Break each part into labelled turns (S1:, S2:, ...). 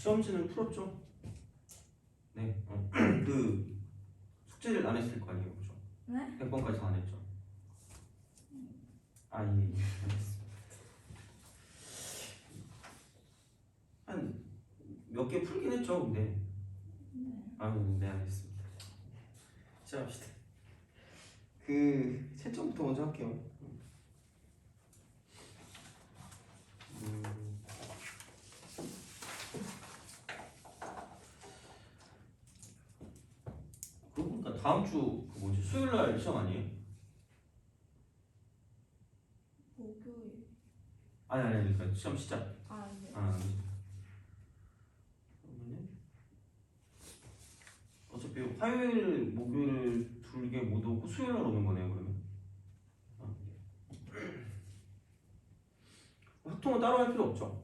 S1: 시험지는 풀었죠? 네. 그 숙제를 안 했을 거 아니에요, 그죠?
S2: 네?
S1: 100번까지 다 안 했죠? 아, 예, 알겠습니다. 한 몇 개 풀긴 했죠, 근데. 네, 알겠습니다. 시작합시다. 그 채점부터 먼저 할게요. 그러고 보니까 다음 주 그 뭐지 수요일 날 시험 아니에요?
S2: 목요일.
S1: 아니 그러니까 시험 시작.
S2: 네.
S1: 그러면은 어차피 화요일, 목요일 둘 개 못 오고 수요일 날 오는 거네요, 그러면. 확통은 따로 할 필요 없죠.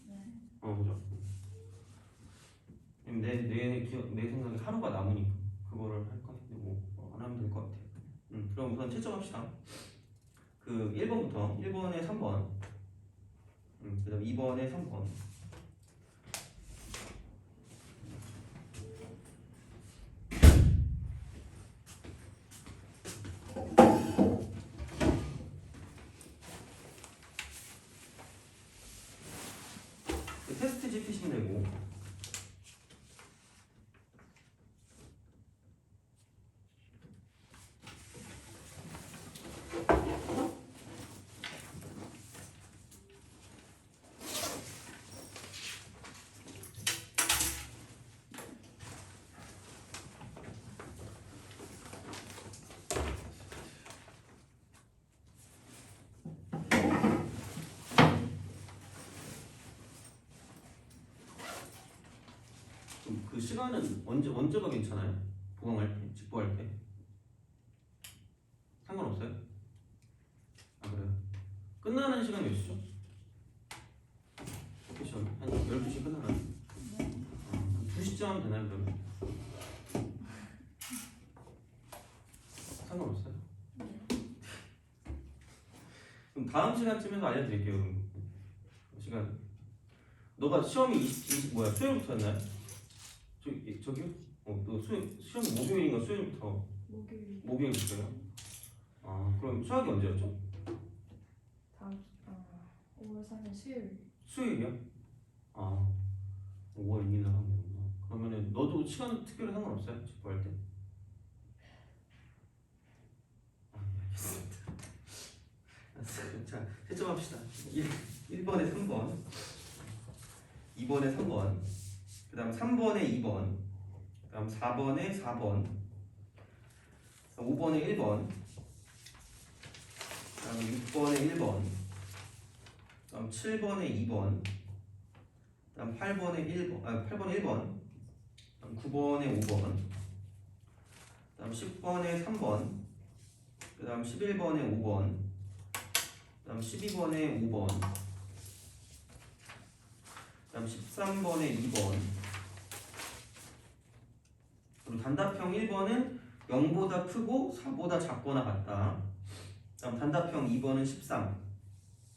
S2: 네.
S1: 그죠. 내 생각에 하루가 남으니까 그거를 할 것 같은데 뭐 안 하면 될 것 같아요. 그럼 우선 채점합시다. 그 1번부터 1번에 3번, 그다음 2번에 3번. 테스트지 피시면 되고. 그 시간은 언제가 괜찮아요? 보강할 때, 직보할 때? 상관없어요? 아 그래요? 끝나는 시간 몇 시죠? 시험 한 12시 끝나나요? 한 2시쯤 하면 되나요 그러면? 상관없어요? 그럼 다음 시간쯤에서 알려드릴게요. 그럼. 시간 너가 시험이 수요일부터였나요? 저기요? 너 시험이 목요일인가 수요일부터? 목요일부터요? 그럼 수학이 언제였죠?
S2: 다음 5월 3일 수요일.
S1: 수요일이요? 5월 2일 날 하면 되구나. 그러면은 너도 시간 특별히 상관없어요? 직구할 때? 알겠습니다. 자, 채점합시다. 1번에 3번, 2번에 3번, 그 다음 3번에 2번, 그 다음 4번에 4번, 5번에 1번, 그 다음 6번에 1번, 그 다음 7번에 2번, 그 다음 8번에 1번, 8번에 1번, 그 다음 9번에 5번, 그 다음 10번에 3번, 그 다음 11번에 5번, 그 다음 12번에 5번, 그 다음 13번에 2번. 그리고 단답형 1번은 0보다 크고 4보다 작거나 같다. 그 다음 단답형 2번은 13.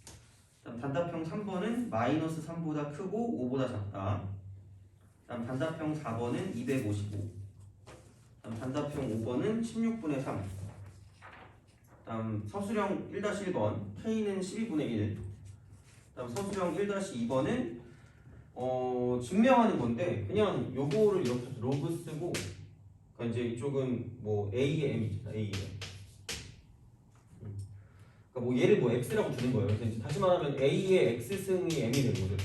S1: 그 다음 단답형 3번은 마이너스 3보다 크고 5보다 작다. 그 다음 단답형 4번은 255. 그 다음 단답형 5번은 16분의 3. 그 다음 서술형 1-1번 K는 12분의 1. 그 다음 서술형 1-2번은 증명하는 건데 그냥 요거를 이렇게 로그 쓰고 그러니까 이제 이쪽은 뭐 A의 M이죠. A의 M. 그러니까 뭐 얘를 뭐 X라고 주는 거예요. 그래서 이제 다시 말하면 A의 X승이 M이 되는 거죠.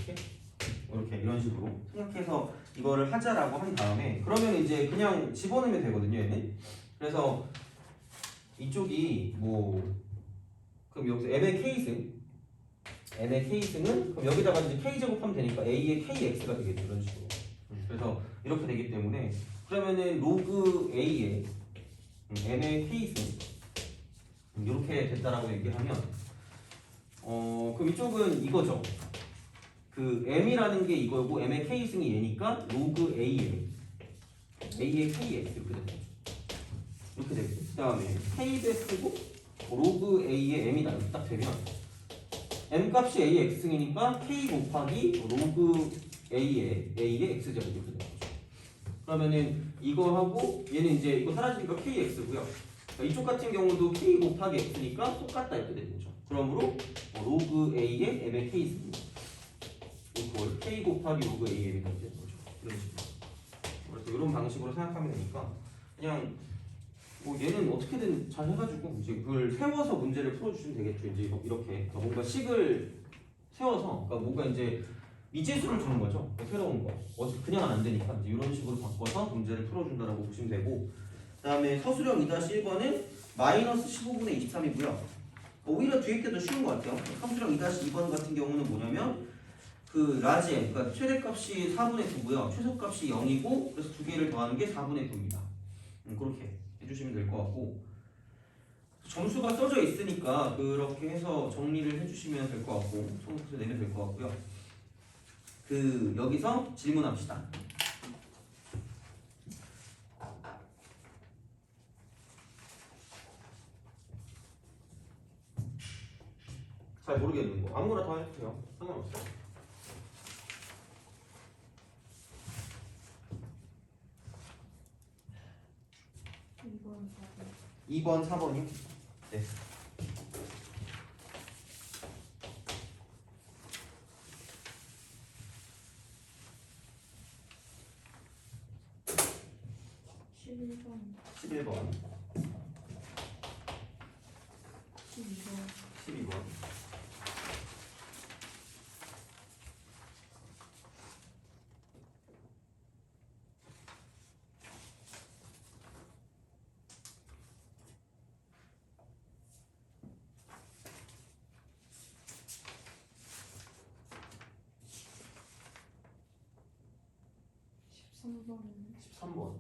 S1: 이렇게 이런 식으로 생각해서 이거를 하자라고 한 다음에 그러면 이제 그냥 집어넣으면 되거든요. 얘는. 그래서 이쪽이 뭐 그럼 여기서 M의 K승은 그럼 여기다가 이제 K 제곱하면 되니까 A의 KX가 되겠죠. 이런 식으로. 그래서 이렇게 되기 때문에 그러면은 로그 A의 M의 K승 이렇게 됐다라고 얘기하면 그럼 이쪽은 이거죠. 그 M이라는 게 이거고 M의 K승이 얘니까 로그 A의 KX 이렇게 되는 거죠. 이렇게 되겠죠. 그 다음에 K배수고 로그 A의 M이다 이렇게 딱 되면 M 값이 A의 X승이니까 K 곱하기 로그 A의 X제곱 이렇게 되는 거죠. 그러면은 이거하고 얘는 이제 이거 사라지니까 KX고요. 이쪽 같은 경우도 K 곱하기 X니까 똑같다 이렇게 되는 거죠. 그러므로 로그 A의 M의 K승 이퀄 K 곱하기 로그 A의 M이 되는 거죠. 이런 식으로. 그래서 이런 방식으로 생각하면 되니까 그냥 뭐 얘는 어떻게든 잘 해가지고 이제 그걸 세워서 문제를 풀어주시면 되겠죠. 이제 이렇게 뭔가 식을 세워서 그러니까 뭔가 이제 미지수를 주는 거죠. 새로운 거. 그냥은 안 되니까 이제 이런 식으로 바꿔서 문제를 풀어준다라고 보시면 되고. 그다음에 서술형 2-1번은 마이너스 15분의 23이고요. 오히려 뒤에 게 더 쉬운 것 같아요. 서술형 2-2번 같은 경우는 뭐냐면 그 라지 m, 그러니까 최대값이 4분의 9고요. 최소값이 0이고 그래서 두 개를 더하는 게 4분의 9입니다. 그렇게 해주시면 될 것 같고 점수가 써져 있으니까 그렇게 해서 정리를 해주시면 될 것 같고 성적표 내면 될 것 같고요. 그 여기서 질문합시다. 잘 모르겠는 거 아무거나 다 해도 돼요. 상관없어요. 2번, 4번이요? 네.
S2: (11번)
S1: 11번,
S2: (12번)
S1: 12번.
S2: (13번)
S1: 13번,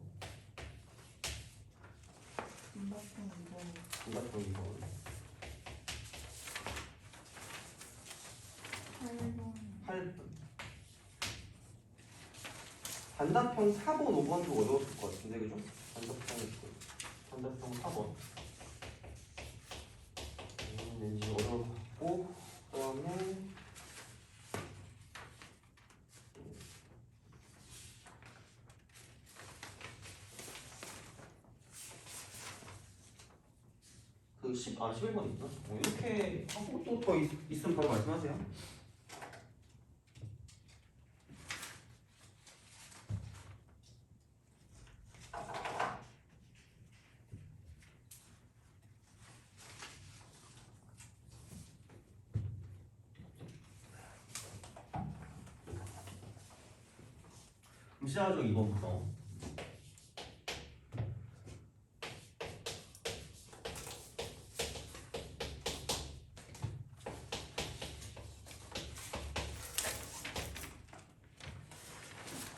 S2: 삼각형 2번
S1: 삼각형 2번,
S2: (8번)
S1: 8번. 단답형 4번, 5번도 어려웠을 것 같은데 그죠? 단답형 4번. 왠지 어려울 것 같고 그다음에 그 11번 있나? 이렇게 하고 또 더 있으면 바로 말씀하세요. 그럼 시작하죠. 2번부터.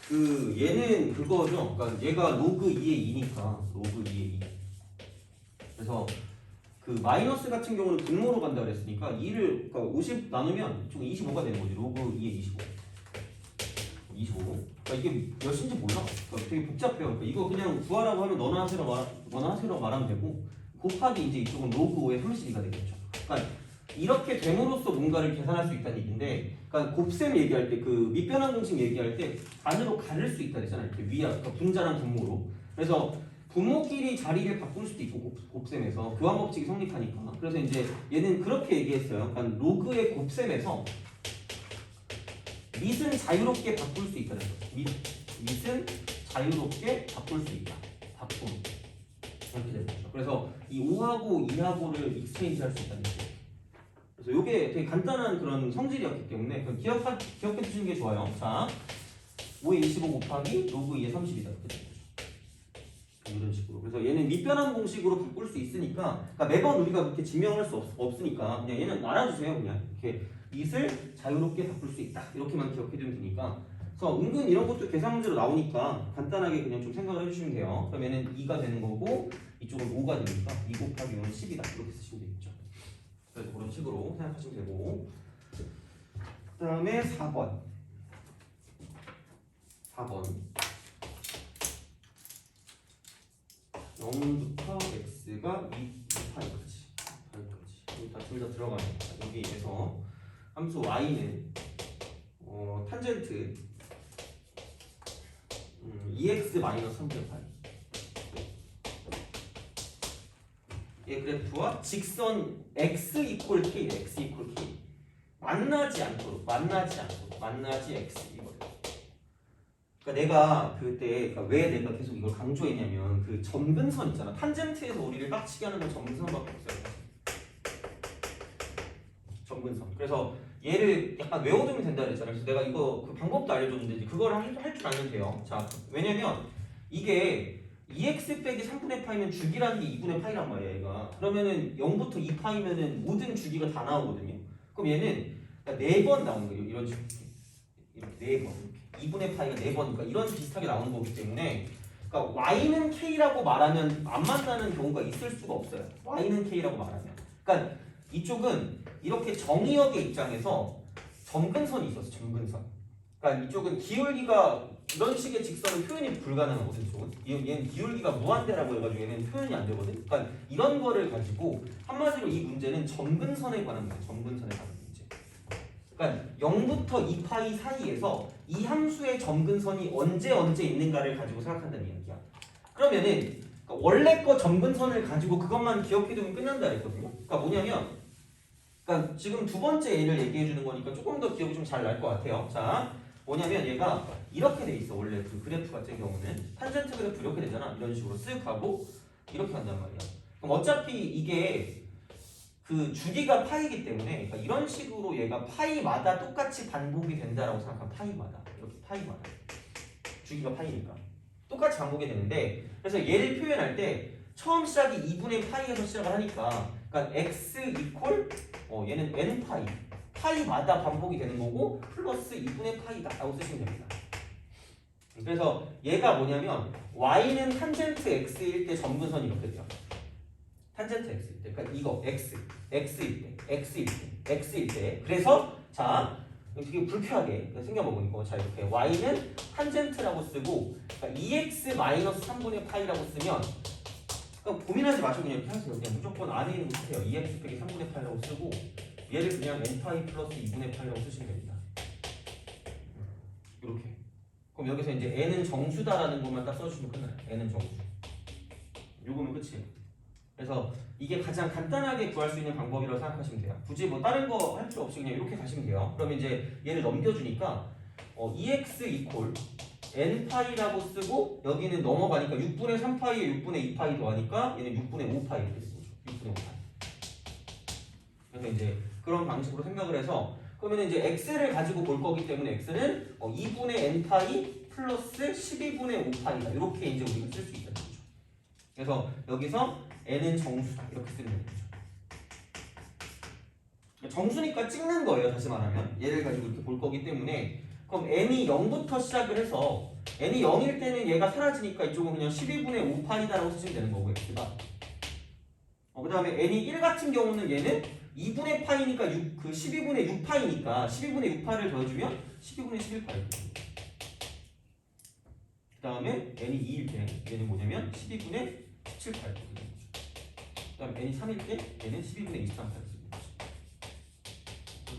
S1: 그 얘는 그거죠. 그러니까 얘가 로그 2의 2니까 로그 2의 2. 그래서 그 마이너스 같은 경우는 분모로 간다 그랬으니까 2를 그러니까 50 나누면 총 25가 되는 거지. 로그 2의 25. 25. 그러니까 이게 몇인지 몰라. 그러니까 되게 복잡해요. 그러니까 이거 그냥 구하라고 하면 너나 하세요 말하면 되고 곱하기 이제 이쪽은 로그 5의 32가 되겠죠. 그러니까 이렇게 됨으로써 뭔가를 계산할 수 있다는 얘기인데, 그러니까 곱셈 얘기할 때 그 밑변환 공식 얘기할 때 안으로 가를 수 있다 그랬잖아요. 이렇게 위아 그러니까 분자랑 분모로. 그래서 분모끼리 자리를 바꿀 수도 있고 곱셈에서 교환 법칙이 성립하니까. 그래서 이제 얘는 그렇게 얘기했어요. 그러니까 로그의 곱셈에서 밑은 자유롭게 바꿀 수 있다는 거죠. 밑은 자유롭게 바꿀 수 있다. 바꿈. 이렇게 되는 거죠. 그래서 이 5하고 2하고를 익스체인지 할 수 있다는 거죠. 그래서 이게 되게 간단한 그런 성질이었기 때문에 기억해 주시는 게 좋아요. 자, 5의 25 곱하기 로그 2의 30이다. 이렇게 되는 거죠. 이런 식으로. 그래서 얘는 밑변환 공식으로 바꿀 수 있으니까, 그러니까 매번 우리가 그렇게 증명할 수 없으니까 그냥 얘는 알아주세요. 그냥 이렇게 밑을 자유롭게 바꿀 수 있다. 이렇게만 기억해 두면 되니까. 그래서 은근 이런 것도 계산 문제로 나오니까 간단하게 그냥 좀 생각을 해주시면 돼요. 그럼 얘는 2가 되는 거고 이쪽은 5가 되니까 2 곱하기 5는 10이다. 이렇게 쓰시면 되겠죠. 그래서 그런 식으로 생각하시면 되고, 그 다음에 4번 0부터 x가 2파이까지 둘 다 들어가요. 여기에서 함수 y는 탄젠트 2x 마이너스 3분의 8. 이 그래프와 직선 x 이퀄 k, x 이퀄 k 만나지 x 이거. 그러니까 내가 그때 그러니까 왜 내가 계속 이걸 강조했냐면 그 점근선 있잖아. 탄젠트에서 우리를 빡치게 하는 건 점근선밖에 없어요. 점근선. 그래서 얘를 약간 외워두면 된다 그랬잖아. 그래서 내가 이거 그 방법도 알려줬는데 이제 그걸 할 줄 알면 돼요. 자, 왜냐면 이게 2x 빼기 3분의 파이면 주기라는 게 2분의 파이란 말이야 얘가. 그러면은 0부터 2파이면은 모든 주기가 다 나오거든요. 그럼 얘는 4번 나오는 거예요. 이런 식으로 이렇게 4번 이렇게 2분의 파이가 4번이니까 이런 비슷하게 나오는 거기 때문에 그러니까 y는 k라고 말하면 안 만나는 경우가 있을 수가 없어요. y는 k라고 말하면. 그러니까 이쪽은 이렇게 정의역의 입장에서 점근선이 있었어. 점근선. 그러니까 이쪽은 기울기가 이런 식의 직선은 표현이 불가능하거든. 이쪽은 얘는 기울기가 무한대라고 해가지고 얘는 표현이 안 되거든. 그러니까 이런 거를 가지고 한마디로 이 문제는 점근선에 관한 문제. 점근선에 관한 문제. 그러니까 0부터 2파이 사이에서 이 함수의 점근선이 언제 있는가를 가지고 생각한다는 이야기야. 그러면은 그러니까 원래 거 점근선을 가지고 그것만 기억해두면 끝난다 그랬거든요. 그러니까 뭐냐면 그러니까 지금 두 번째 예를 얘기해 주는 거니까 조금 더 기억이 좀 잘 날 것 같아요. 자, 뭐냐면 얘가 이렇게 돼 있어. 원래 그 그래프 같은 경우는 탄젠트 그래프 이렇게 되잖아. 이런 식으로 쓱 하고 이렇게 한단 말이야. 그럼 어차피 이게 그 주기가 파이기 때문에 그러니까 이런 식으로 얘가 파이마다 똑같이 반복이 된다라고 생각하면 파이마다 이렇게 파이마다 주기가 파이니까 똑같이 반복이 되는데 그래서 얘를 표현할 때 처음 시작이 2분의 파이에서 시작을 하니까 그러니까 x 이퀄 얘는 n 파이마다 반복이 되는 거고 플러스 2분의 파이다라고 쓰시면 됩니다. 그래서 얘가 뭐냐면 y는 탄젠트 x일 때 점근선이 이렇게 돼요. 탄젠트 x일 때 그러니까 이거 x일 때 그래서 자 되게 불쾌하게 생겨먹으니까 자 이렇게 y는 탄젠트라고 쓰고 그러니까 2x 마이너스 3분의 파이라고 쓰면 그러니까 고민하지 마시고 그냥 이렇게 하세요. 그냥 무조건 안에 있는 거 쓰세요. 2x 빼기 3분의 파이라고 쓰고 얘를 그냥 n파이 플러스 2분의 파이라고 쓰시면 됩니다. 이렇게. 그럼 여기서 이제 n은 정수다라는 것만 딱 써주시면 끝나요. n은 정수. 요거면 끝이에요. 그래서 이게 가장 간단하게 구할 수 있는 방법이라고 생각하시면 돼요. 굳이 뭐 다른 거 할 필요 없이 그냥 이렇게 가시면 돼요. 그러면 이제 얘를 넘겨주니까 2x 이퀄 n파이라고 쓰고 여기는 넘어가니까 6분의 3파이에 6분의 2파이 더하니까 얘는 6분의 5파이 이렇게 되는 거죠. 6분의 5파이. 그래서 이제 그런 방식으로 생각을 해서 그러면 이제 x를 가지고 볼 거기 때문에 x는 2분의 n파이 플러스 12분의 5파이다. 이렇게 이제 우리가 쓸 수 있다는 거죠. 그래서 여기서 n은 정수다. 이렇게 쓰면 되는 거죠. 정수니까 찍는 거예요. 다시 말하면 얘를 가지고 이렇게 볼 거기 때문에 그럼 n이 0부터 시작을 해서 n이 0일 때는 얘가 사라지니까 이쪽은 그냥 12분의 5파이다라고 쓰시면 되는 거고 x가 그 다음에 n이 1 같은 경우는 얘는 2분의 파이니까 12분의 6파이니까 12분의 6파이를 더해주면 12분의 11파이 그 다음에 n이 2일 때 얘는 뭐냐면 12분의 17파이 그 다음에 n이 3일 때 얘는 12분의 23파이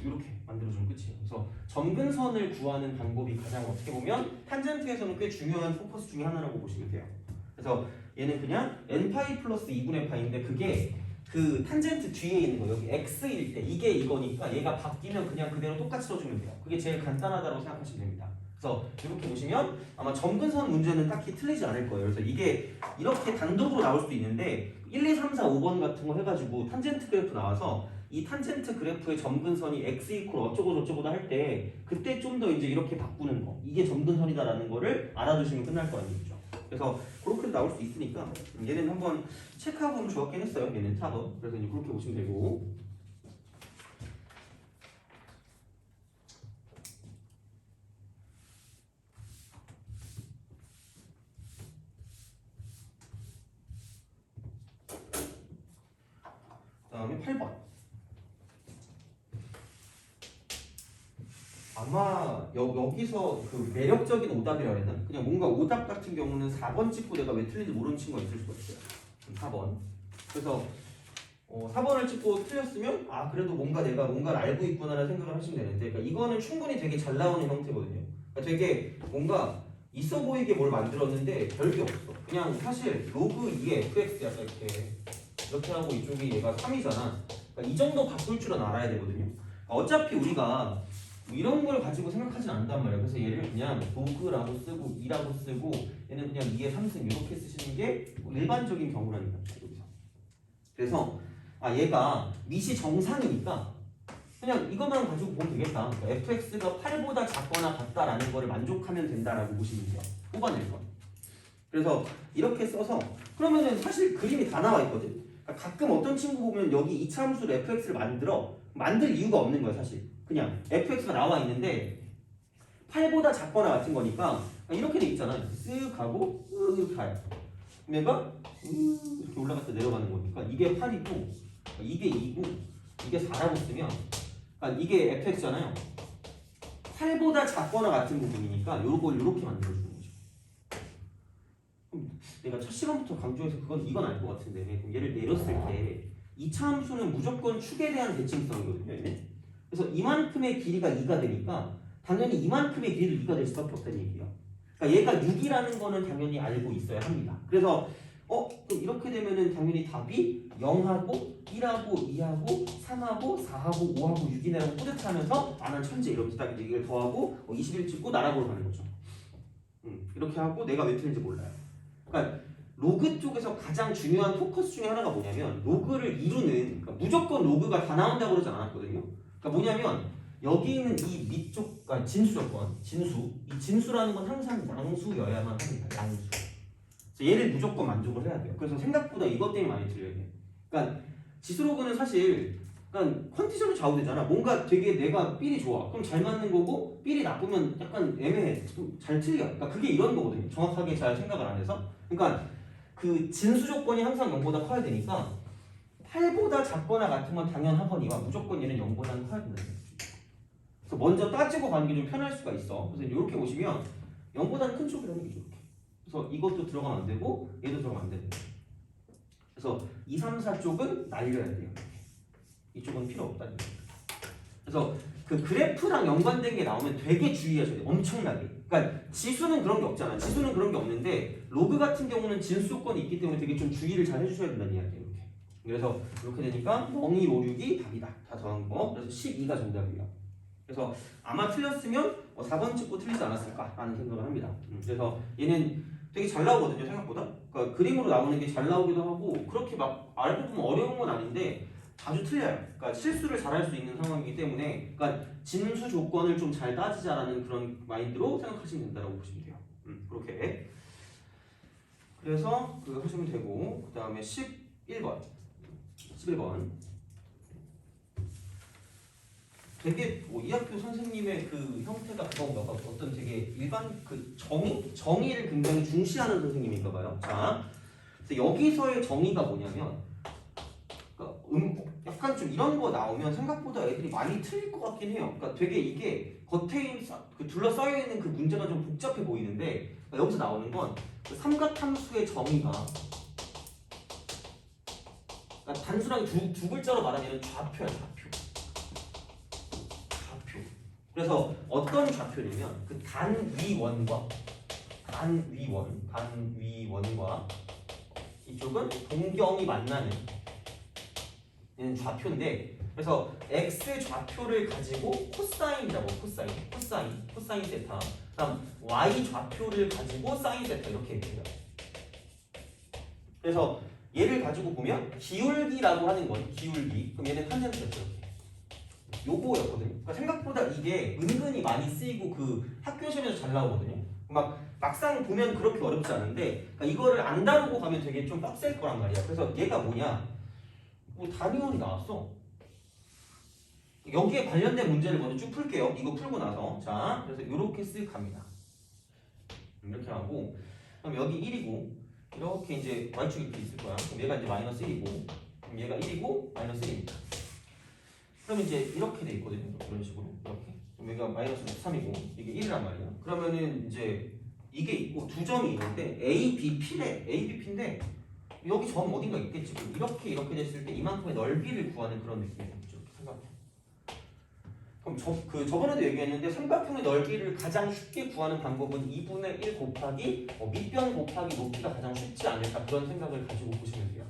S1: 이렇게 만들어주면 끝이에요. 그래서 점근선을 구하는 방법이 가장 어떻게 보면 탄젠트에서는 꽤 중요한 포커스 중에 하나라고 보시면 돼요. 그래서 얘는 그냥 n파이 플러스 2분의 파이인데 그게 그 탄젠트 뒤에 있는 거 여기 x일 때 이게 이거니까 얘가 바뀌면 그냥 그대로 똑같이 써주면 돼요. 그게 제일 간단하다고 생각하시면 됩니다. 그래서 이렇게 보시면 아마 점근선 문제는 딱히 틀리지 않을 거예요. 그래서 이게 이렇게 단독으로 나올 수도 있는데 1, 2, 3, 4, 5번 같은 거 해가지고 탄젠트 그래프 나와서 이 탄젠트 그래프의 점근선이 x 이퀄 어쩌고 저쩌고다 할 때 그때 좀 더 이제 이렇게 바꾸는 거 이게 점근선이다라는 거를 알아두시면 끝날 거 아니겠죠. 그래서 그렇게 나올 수 있으니까 얘는 한번 체크하고 보면 좋았긴 했어요. 얘는 탑은 그래서 이제 그렇게 보시면 되고 그다음에 8번 아마 여기서 그 매력적인 오답이라 그랬나? 그냥 뭔가 오답 같은 경우는 4번 찍고 내가 왜 틀린지 모르는 친구가 있을 수가 있어요. 4번. 그래서 4번을 찍고 틀렸으면 아 그래도 내가 뭔가를 알고 있구나라는 생각을 하시면 되는데 그러니까 이거는 충분히 되게 잘 나오는 형태거든요. 그러니까 되게 뭔가 있어 보이게 뭘 만들었는데 별게 없어. 그냥 사실 로그 2의 fx야 이렇게 하고 이쪽이 얘가 3이잖아. 그러니까 이 정도 바꿀 줄은 알아야 되거든요. 어차피 우리가 이런 걸 가지고 생각하진 않단 말이야. 그래서 얘를 그냥 로그라고 쓰고 2라고 쓰고 얘는 그냥 2의 3승 이렇게 쓰시는 게 일반적인 경우라니까. 그래서 얘가 밑이 정상이니까 그냥 이것만 가지고 보면 되겠다. 그러니까 fx가 8보다 작거나 같다라는 거를 만족하면 된다라고 보시면 돼요. 뽑아낼 거. 그래서 이렇게 써서 그러면은 사실 그림이 다 나와 있거든. 그러니까 가끔 어떤 친구 보면 여기 이차함수로 fx를 만들 이유가 없는 거야 사실. 그냥 fx가 나와 있는데 8보다 작거나 같은 거니까 이렇게 돼 있잖아. 쓱 가고 이렇게 가요. 그럼 얘가 이렇게 올라갔다 내려가는 거니까 이게 8이고 이게 2고 이게 4라고 쓰면 이게 fx잖아요. 8보다 작거나 같은 부분이니까 요걸 이렇게 만들어주는 거죠. 내가 첫 시간부터 강조해서 이건 알 것 같은데 그럼 얘를 내렸을 때 2차 함수는 무조건 축에 대한 대칭성이거든요. 얘는. 그래서 이만큼의 길이가 2가 되니까 당연히 이만큼의 길이도 2가 될 수밖에 없다는 얘기예요. 그러니까 얘가 6이라는 거는 당연히 알고 있어야 합니다. 그래서 그럼 이렇게 되면은 당연히 답이 0하고 1하고 2하고 3하고 4하고 5하고 6이네라고 뿌듯하면서 난 천재 이러면서 딱 이걸 더하고 21 찍고 나락으로 가는 거죠. 이렇게 하고 내가 왜 틀린지 몰라요. 그러니까 로그 쪽에서 가장 중요한 포커스 중에 하나가 뭐냐면 로그를 이루는 그러니까 무조건 로그가 다 나온다고 그러지 않았거든요. 그러니까 뭐냐면 여기 있는 이 밑쪽 진수 조건 이 진수라는 건 항상 양수여야만 합니다. 양수. 그래서 얘를 무조건 만족을 해야 돼요. 그래서 생각보다 이것 때문에 많이 틀려요. 그러니까 지수로그는 사실 컨디션이 좌우되잖아. 뭔가 되게 내가 삘이 좋아. 그럼 잘 맞는 거고 삘이 나쁘면 약간 애매해. 좀 잘 틀려. 그러니까 그게 이런 거거든요. 정확하게 잘 생각을 안 해서. 그러니까 그 진수 조건이 항상 0보다 커야 되니까 8보다 작거나 같은 건 당연하거니와 무조건 얘는 0보다는 커야 된다. 그래서 먼저 따지고 가는 게 좀 편할 수가 있어. 그래서 이렇게 보시면 0보다는 큰 쪽이라는 얘기죠. 이렇게. 그래서 이것도 들어가면 안 되고 얘도 들어가면 안 되는 거예요. 그래서 2, 3, 4 쪽은 날려야 돼요. 이쪽은 필요 없다는 거예요. 그래서 그 그래프랑 연관된 게 나오면 되게 주의하셔야 돼요. 엄청나게. 그러니까 지수는 그런 게 없잖아. 지수는 그런 게 없는데 로그 같은 경우는 진수 조건이 있기 때문에 되게 좀 주의를 잘 해주셔야 된다는 이야기예요. 이렇게. 그래서 이렇게 되니까 0, 2, 5, 6이 답이다. 다 더한 거. 그래서 12가 정답이에요. 그래서 아마 틀렸으면 4번 찍고 틀리지 않았을까라는 생각을 합니다. 그래서 얘는 되게 잘 나오거든요. 생각보다. 그러니까 그림으로 나오는 게 잘 나오기도 하고 그렇게 막 알고 보면 어려운 건 아닌데 자주 틀려요. 그러니까 실수를 잘할 수 있는 상황이기 때문에 그러니까 진수 조건을 좀 잘 따지자라는 그런 마인드로 생각하시면 된다고 보시면 돼요. 그렇게. 그래서 그거 하시면 되고 그 다음에 11번 되게 이 학교 선생님의 그 형태가 그건가 봐. 어떤 되게 일반 그 정의를 굉장히 중시하는 선생님인가 봐요. 자, 그래서 여기서의 정의가 뭐냐면 그러니까 약간 좀 이런 거 나오면 생각보다 애들이 많이 틀릴 것 같긴 해요. 그러니까 되게 이게 겉에 둘러싸여 있는 그 문제가 좀 복잡해 보이는데 그러니까 여기서 나오는 건 그 삼각함수의 정의가 그러니까 단순하게 두 글자로 말하면 좌표야, 좌표. 그래서 어떤 좌표냐면 그 단위원과 이쪽은 동경이 만나는 좌표인데 그래서 x 좌표를 가지고 코사인이라고 코사인 세타 그다음 y 좌표를 가지고 사인 세타 이렇게 얘기해요. 그래서 얘를 가지고 보면 기울기라고 하는 건 기울기 그럼 얘는 탄젠트였죠. 요거였거든요. 그러니까 생각보다 이게 은근히 많이 쓰이고 그 학교 시험에서 잘 나오거든요. 막상 보면 그렇게 어렵지 않은데 그러니까 이거를 안 다루고 가면 되게 좀 빡셀 거란 말이야. 그래서 얘가 뭐냐? 단위원이 나왔어. 여기에 관련된 문제를 먼저 쭉 풀게요. 이거 풀고 나서 자 그래서 이렇게 쓱 갑니다. 이렇게 하고 그럼 여기 1이고 이렇게 이제 y축이 이렇게 있을 거야. 그럼 얘가 이제 마이너스 1이고 그럼 얘가 1이고 마이너스 1입니다. 그럼 이제 이렇게 돼 있거든요. 이런 식으로 이렇게. 그럼 여기가 마이너스 3이고 이게 1이란 말이야. 그러면은 이제 이게 있고 두 점이 있는데 A, B, P래. A, B, P인데 여기 점 어딘가 있겠지. 이렇게 됐을 때 이만큼의 넓이를 구하는 그런 느낌이겠죠. 생각해. 그럼 저번에도 얘기했는데 삼각형의 넓이를 가장 쉽게 구하는 방법은 2분의 1 곱하기 밑변 곱하기 높이가 가장 쉽지 않을까 그런 생각을 가지고 보시면 돼요.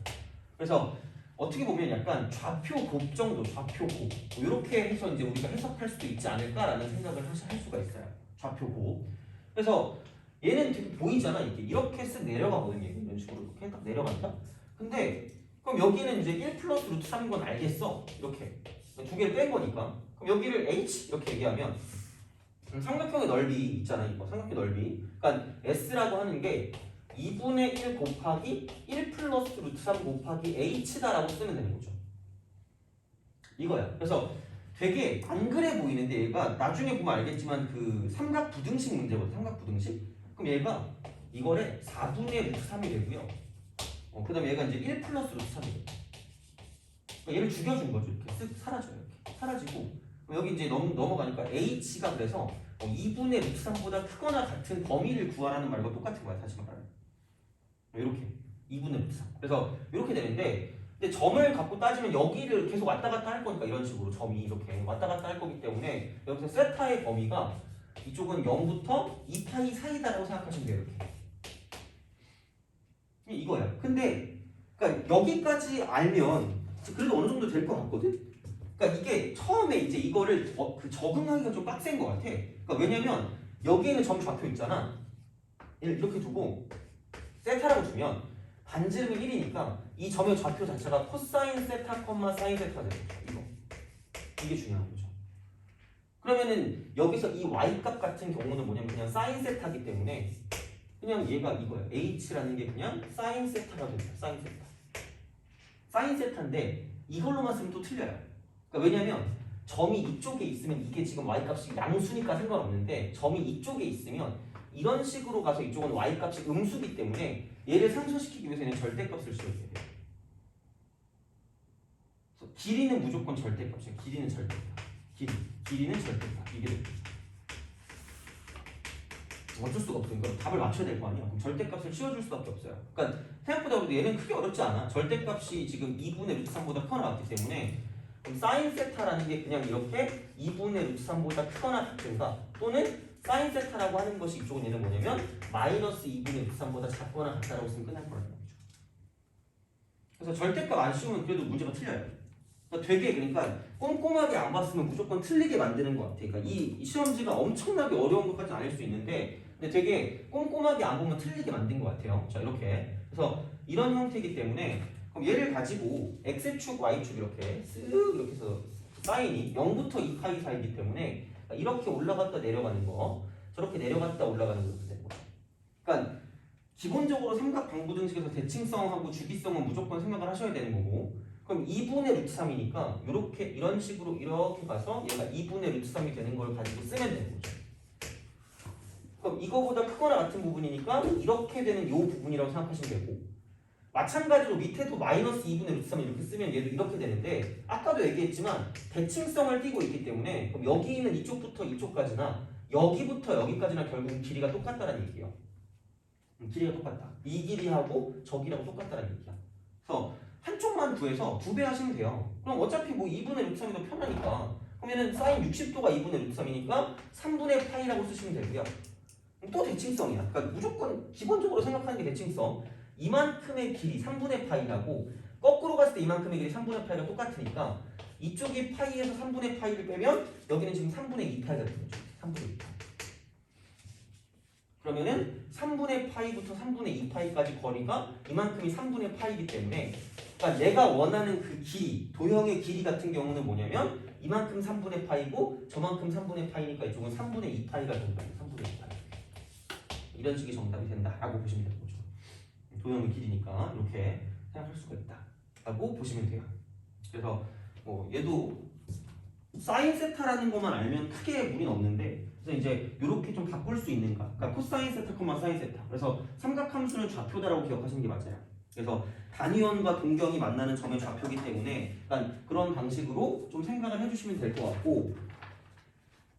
S1: 그래서 어떻게 보면 약간 좌표 곱 정도, 좌표 곱 이렇게 해서 이제 우리가 해석할 수도 있지 않을까라는 생각을 할 수가 있어요. 좌표 곱. 그래서 얘는 되게 보이잖아. 이렇게 쓱 내려가거든요. 이런 식으로 이렇게 딱 내려간다. 근데 그럼 여기는 이제 1 플러스 루트 3인 건 알겠어. 이렇게 두 개를 뺀 거니까. 그럼 여기를 h 이렇게 얘기하면 삼각형의 넓이 있잖아. 이거 삼각형의 넓이. 그러니까 s라고 하는 게 2분의 1 곱하기 1 플러스 루트 3 곱하기 h다라고 쓰면 되는 거죠. 이거야. 그래서 되게 안 그래 보이는데 얘가 나중에 보면 알겠지만 그 삼각 부등식 문제거든. 삼각 부등식. 그럼 얘가 이거를 4분의 루트 3이 되고요. 그 다음에 얘가 이제 1 플러스 루트 3이 돼. 그러니까 얘를 죽여준 거죠. 이렇게 쓱 사라져요. 이렇게 사라지고 여기 이제 넘어가니까 h가 그래서 2분의 루트 3보다 크거나 같은 범위를 구하라는 말과 똑같은 거야. 다시 말하면 이렇게 2분의 루트 3. 그래서 이렇게 되는데 근데 점을 갖고 따지면 여기를 계속 왔다 갔다 할 거니까 이런 식으로 점이 이렇게 왔다 갔다 할 거기 때문에 여기서 세타의 범위가 이쪽은 0부터 2파이 사이다라고 생각하시면 돼요. 이렇게 이거야. 근데 그러니까 여기까지 알면 그래도 어느 정도 될 것 같거든. 그러니까 이게 처음에 이제 이거를 적응하기가 좀 빡센 것 같아. 그러니까 왜냐면 여기에는 점 좌표 있잖아. 이렇게 두고 세타라고 주면 반지름이 1이니까 이 점의 좌표 자체가 코사인 세타, 사인 세타가 되는 거죠. 이게 중요한 거죠. 그러면은 여기서 이 y 값 같은 경우는 뭐냐면 그냥 사인 세타기 때문에 그냥 얘가 이거야. h라는 게 그냥 사인 세타가 됩니다. 사인 세타. 사인 세타인데 이걸로만 쓰면 또 틀려요. 그러니까 왜냐면 점이 이쪽에 있으면 이게 지금 y값이 양수니까 상관없는데 점이 이쪽에 있으면 이런 식으로 가서 이쪽은 y값이 음수기 때문에 얘를 상쇄시키기 위해서는 절대값을 씌워줘야 돼요. 그래서 길이는 무조건 절대값이에요. 길이는 절대값. 길이는 절대값. 이게 됩니다. 어쩔 수가 없으니까 답을 맞춰야 될 거 아니야. 그럼 절대값을 씌워줄 수밖에 없어요. 그러니까 생각보다 그래도 얘는 크게 어렵지 않아. 절대값이 지금 2분의 루트 3보다 커 나왔기 때문에 그럼 사인 세타라는 게 그냥 이렇게 2분의 루트 3보다 크거나 같은가 또는 사인 세타라고 하는 것이 이쪽은 얘는 뭐냐면 마이너스 2분의 루트 3보다 작거나 같다라고 쓰면 끝날 거라는 거죠. 그래서 절대값 안 씌우면 그래도 문제가 틀려요. 그러니까 되게 그러니까 꼼꼼하게 안 봤으면 무조건 틀리게 만드는 것 같아. 그러니까 이 시험지가 엄청나게 어려운 것까지는 아닐 수 있는데 근데 되게 꼼꼼하게 안 보면 틀리게 만든 것 같아요. 자 이렇게 그래서 이런 형태이기 때문에 그럼 얘를 가지고 x축, y축 이렇게 쓱 이렇게 해서 사인이 0부터 2파이 사이기 때문에 이렇게 올라갔다 내려가는 거 저렇게 내려갔다 올라가는 거 이렇게 되는 거예요. 그러니까 기본적으로 삼각 방부등식에서 대칭성하고 주기성은 무조건 생각을 하셔야 되는 거고 그럼 2분의 루트 3이니까 이렇게 이런 식으로 이렇게 가서 얘가 2분의 루트 3이 되는 걸 가지고 쓰면 되는 거죠. 그럼 이거보다 크거나 같은 부분이니까 이렇게 되는 이 부분이라고 생각하시면 되고 마찬가지로 밑에도 마이너스 2분의 루트 3을 이렇게 쓰면 얘도 이렇게 되는데 아까도 얘기했지만 대칭성을 띠고 있기 때문에 그럼 여기 있는 이쪽부터 이쪽까지나 여기부터 여기까지나 결국은 길이가 똑같다는 얘기예요. 길이가 똑같다. 이 길이하고 저 길이하고 똑같다는 얘기야. 그래서 한쪽만 구해서 2배 하시면 돼요. 그럼 어차피 뭐 2분의 루트 3이 더 편하니까 그러면은 사인 60도가 2분의 루트 3이니까 3분의 파이라고 쓰시면 되고요. 또 대칭성이야. 그러니까 무조건 기본적으로 생각하는 게 대칭성. 이만큼의 길이 3분의 파이라고 거꾸로 갔을 때 이만큼의 길이 3분의 파이가 똑같으니까 이쪽이 파이에서 3분의 파이를 빼면 여기는 지금 3분의 2파이가 되는 거죠. 3분의 2파이. 그러면은 3분의 파이부터 3분의 2파이까지 거리가 이만큼이 3분의 파이이기 때문에 그러니까 내가 원하는 그 길이, 도형의 길이 같은 경우는 뭐냐면 이만큼 3분의 파이고 저만큼 3분의 파이니까 이쪽은 3분의 2파이가 정답이에요. 3분의 2파이. 이런 식의 정답이 된다라고 보시면 되는 거죠. 도형의 길이니까 이렇게 생각할 수가 있다라고 보시면 돼요. 그래서 뭐 얘도 사인 세타라는 것만 알면 크게 무리는 없는데 그래서 이제 이렇게 좀 바꿀 수 있는가? 그러니까 코사인 세타, 사인 세타. 그래서 삼각함수는 좌표다라고 기억하시는 게 맞아요. 그래서 단위원과 동경이 만나는 점의 좌표이기 때문에 그러니까 그런 방식으로 좀 생각을 해주시면 될 것 같고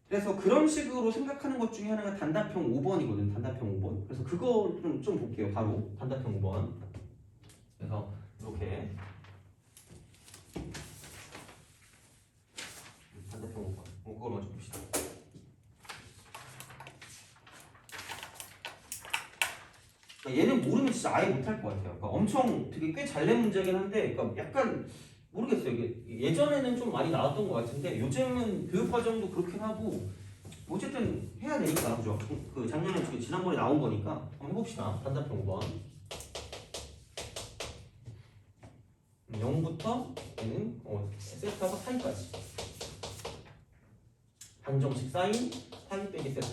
S1: 그래서 그런 식으로 생각하는 것 중에 하나가 단답형 5번이거든. 단답형 5번. 그래서 그거 좀 볼게요. 바로 단답형 5번. 그래서 이렇게 단답형 5번. 그거 먼저 봅시다. 그러니까 얘는 모르면 진짜 아예 못할 것 같아요. 그러니까 엄청 되게 꽤 잘 낸 문제긴 한데, 그러니까 약간 모르겠어요. 이게 예전에는 좀 많이 나왔던 것 같은데 요즘은 교육 과정도 그렇긴 하고 어쨌든 해야 되니까 그죠? 그 작년에 지난번에 나온 거니까 한번 해봅시다. 단답형 5번. 0부터 얘는 세타가 파이까지. 방정식 사인 파이 빼기 세타.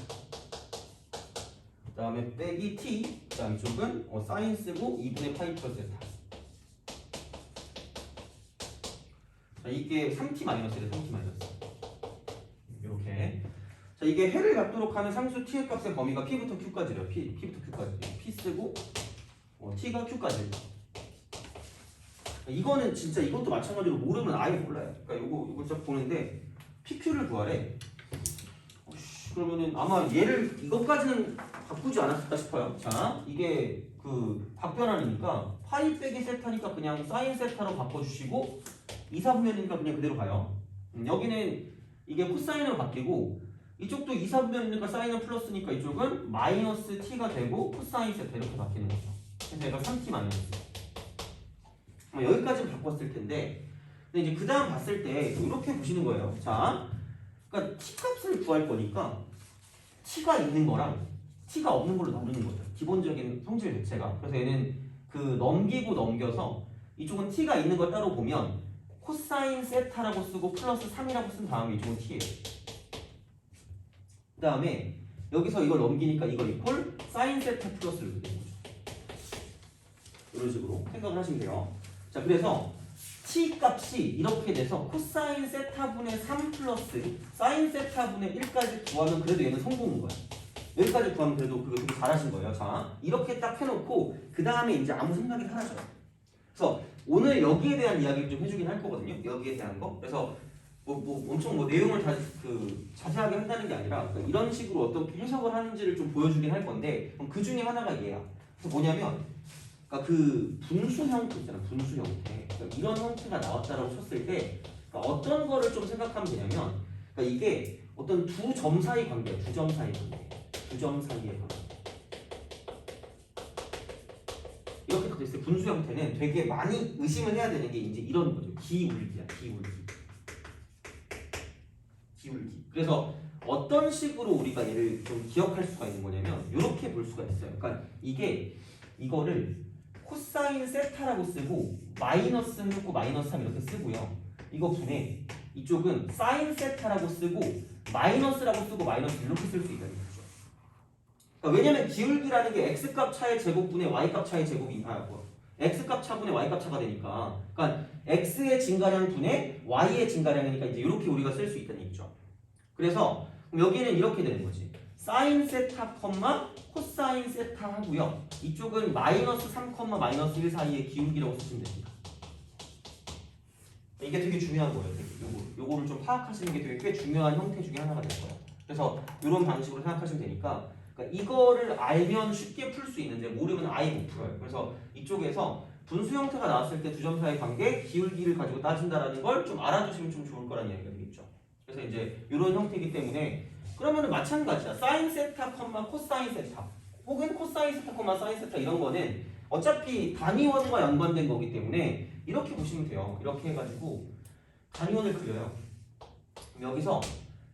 S1: 그 다음에 빼기 t. 그 다음 이쪽은 사인 쓰고 2분의 파이 플러스 세타. 자, 이게 3t 마이너스래. 3t 마이너스. 이렇게. 자, 이게 해를 갖도록 하는 상수 t의 값의 범위가 p부터 q까지래요. p부터 q까지. p 쓰고 t가 q까지. 이거는 진짜 이것도 마찬가지로 모르면 아예 몰라요. 그러니까 이거 딱 보는데 PQ를 구하래. 그러면은 아마 얘를 이것까지는 바꾸지 않았을까 싶어요. 자, 이게 그 각변환이니까 파이 빼기 세타니까 그냥 사인 세타로 바꿔주시고 2, 4분면이니까 그냥 그대로 가요. 여기는 이게 코사인으로 바뀌고 이쪽도 2, 4분면이니까 사인은 플러스니까 이쪽은 마이너스 t가 되고 코사인 세타 이렇게 바뀌는 거죠. 그래서 얘가 3t 마이너스. 여기까지는 바꿨을 텐데, 근데 이제 그 다음 봤을 때 이렇게 보시는 거예요. 자, 그러니까 t 값을 구할 거니까 t가 있는 거랑 t가 없는 걸로 나누는 거죠. 기본적인 성질 자체가. 그래서 얘는 그 넘기고 넘겨서 이쪽은 t가 있는 걸 따로 보면 코사인 세타라고 쓰고 플러스 3이라고 쓴 다음에 이쪽은 t예요. 그 다음에 여기서 이걸 넘기니까 이걸 이꼴 사인 세타 플러스를 이렇게 되는 거죠. 이런 식으로 생각을 하시면 돼요. 자, 그래서 t 값이 이렇게 돼서 코사인 세타분의 3 플러스 사인 세타분의 1까지 구하면 그래도 얘는 성공인 거야. 여기까지 구하면 그래도 그거 되게 잘하신 거예요. 자, 이렇게 딱 해놓고 그 다음에 이제 아무 생각이 사라져요. 그래서 오늘 여기에 대한 이야기를 좀 해주긴 할 거거든요. 여기에 대한 거. 그래서 엄청 내용을 자세하게 한다는 게 아니라 이런 식으로 어떻게 해석을 하는지를 좀 보여주긴 할 건데 그 중에 하나가 얘야. 그래서 뭐냐면 그러니까 그 분수 형태 있잖아. 분수 형태. 그러니까 이런 형태가 나왔다라고 쳤을 때 그러니까 어떤 거를 좀 생각하면 되냐면 그러니까 이게 어떤 두 점 사이 관계야. 두 점 사이 관계. 두 점 사이의 관계. 이렇게 딱 됐을 때 분수 형태는 되게 많이 의심을 해야 되는 게 이제 이런 거죠. 기울기야. 기울기. 그래서 어떤 식으로 우리가 얘를 좀 기억할 수가 있는 거냐면 이렇게 볼 수가 있어요. 그러니까 이거를 코사인 세타라고 쓰고 마이너스는 했고 마이너스 3 이렇게 쓰고요. 이거 분해 이쪽은 사인 세타라고 쓰고 마이너스라고 쓰고 마이너스 이렇게 쓸 수 있다는 거죠. 그러니까 왜냐면 기울기라는 게 x값 차의 제곱분의 y값 차의 제곱이 x값 차분의 y값 차가 되니까 그러니까 x의 증가량 분의 y의 증가량이니까 이제 이렇게 우리가 쓸 수 있다는 얘기죠. 그래서 여기는 이렇게 되는 거지. 사인 세타 컴마 코사인 세타 하고요. 이쪽은 마이너스 3 컴마 마이너스 1 사이의 기울기라고 쓰시면 됩니다. 이게 되게 중요한 거예요. 요거를 좀 파악하시는 게 되게 꽤 중요한 형태 중에 하나가 될 거예요. 그래서 이런 방식으로 생각하시면 되니까 그러니까 이거를 알면 쉽게 풀 수 있는데 모르면 아예 못 풀어요. 그래서 이쪽에서 분수 형태가 나왔을 때 두 점 사이의 관계, 기울기를 가지고 따진다라는 걸 좀 알아두시면 좀 좋을 거라는 이야기가 되겠죠. 그래서 이제 이런 형태이기 때문에 그러면은 마찬가지야. 사인 세타, 코사인 세타 혹은 코사인 세타, 사인 세타 이런 거는 어차피 단위원과 연관된 거기 때문에 이렇게 보시면 돼요. 이렇게 해가지고 단위원을 그려요. 그럼 여기서